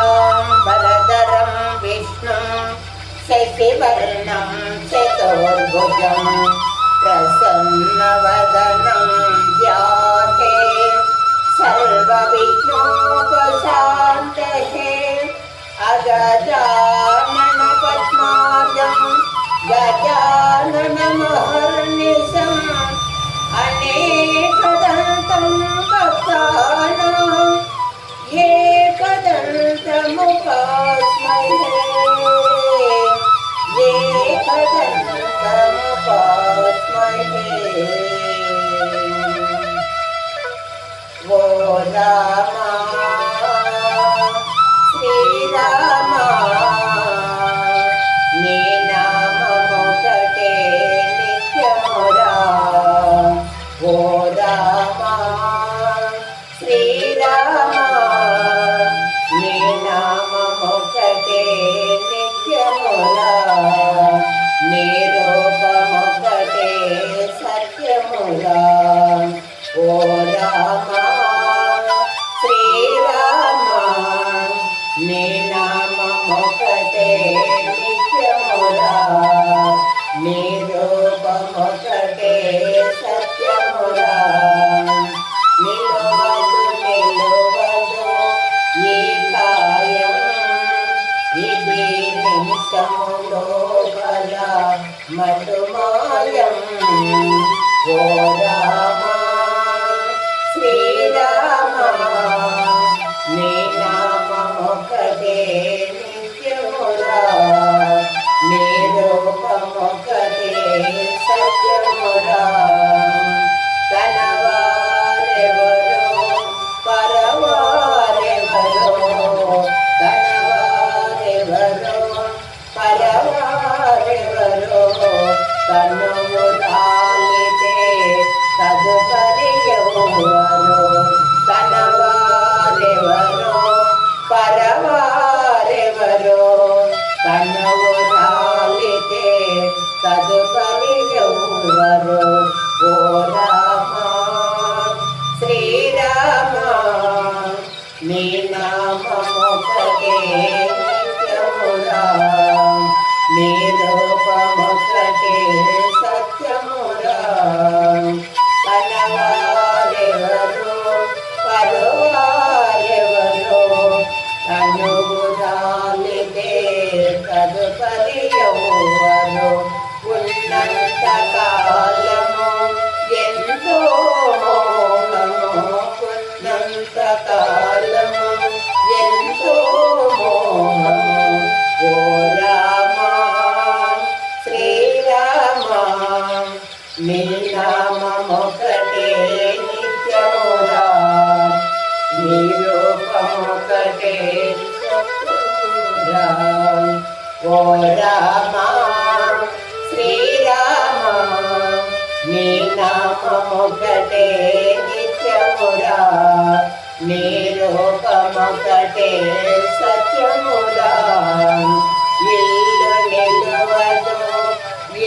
శుక్లాంబరధరం విష్ణుం శశివర్ణం చతుర్భుజం ప్రసన్నవదనం ధ్యాతే సర్వవిఘ్నోపశాంతయే అగజానన పద్మార్గం గజాననమహర్నిశం అనేకదంతం భక్తానాం ఏకదంతముపాస్మహే ఏకదంతముపాస్మహే. ఓ రామా శ్రీరామా నీ నామమొకటే నిత్యమురా. ఓ రామా శ్రీరామా నీ నామమొకటే నిత్యమురా. నీ రూపమొకటే సత్యమురా. ఓ రామా శ్రీరామా నీ నామమొకటే నిత్యమురా. నీ రూపమొకటే సత్యమురా. నిలువదు నిలువదు ఈ కాయం ఇది నిమిషములో గల మధుమాయం. ఓ రామా శ్రీరామా నీ నామమొకటే నిత్యమురా. నీ రూపమొకటే సత్యమురా. తనవారెవరో పరవారెవరో తనవారెవరో పరవారెవరో తనువు రాలితే తదుపరి ఎవరో. తనవారెవరో పరవారెవరో తనువు రాలితే తదుపరి ఎవరో. ఓ రామా శ్రీరామా నీ నామమొకటే నిత్యమురా. నీ రూపమొకటే సత్యమురా. తనవారెవరో పరవారెవరో తనువు రాలితే తదుపరి ఎవరో. ఉన్నంత కాలము ఎంతో మోహము ఉన్నంత కాలము ఎంతో మోహము. ఓ రామా శ్రీరామా నీ నామమొకటే నిత్యమురా. నీ రూపమొకటే సత్యమురా. ఓ రామా శ్రీరామా నీ నామమొకటే నిత్యమురా. నీ రూపమొకటే సత్యమురా. ఇల్లు నిలువదు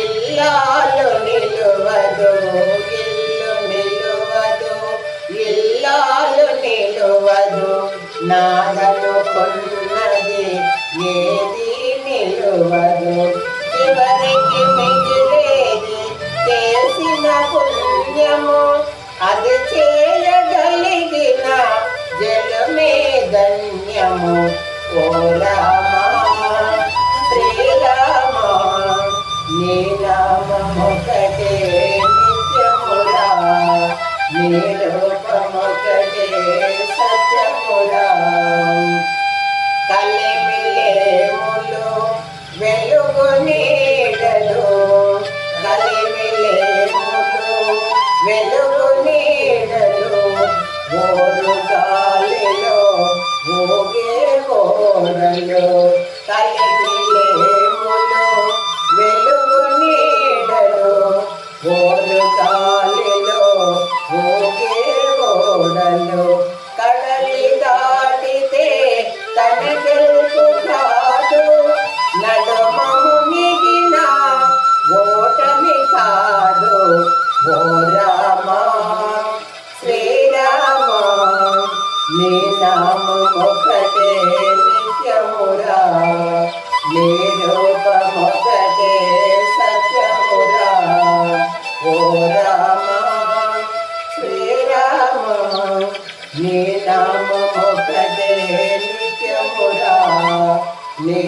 ఇల్లాలు నిలువదు ఇల్లు నిలువదు ఇల్లాలు నిలువదు. నాదనుకున్నది ఏది నిలువదు. చివరికి మిగిలేది చేసిన పుణ్యము. అది చేయగలిగిన జలమే ధన్యము. ఓ రామా శ్రీరామా నీ నామమొకటే నిత్యమురా. నీ రూపమొకటే సత్యమురా. కలిమిలేములు వెలుగు నీడలు కలిమిలేములు వెలుగు నీడలు. ఓరు గాలిలో ఊగే కోరలు. కలిమిలేములు వెలుగు నీడలు ఓరు గాలిలో ఊగే ఓడలు. కడలి దాటితే తన గెలుపు కాదు. నడుమము మిగిన ఓటమి కాదు. ఓ రామా శ్రీరామా నీ నామమొకటే నిత్యమురా నీ రూపమొకటే సత్యమురా ఓ రామ శ్రీరామ నీ నామమొకటే నిత్యమురా నీ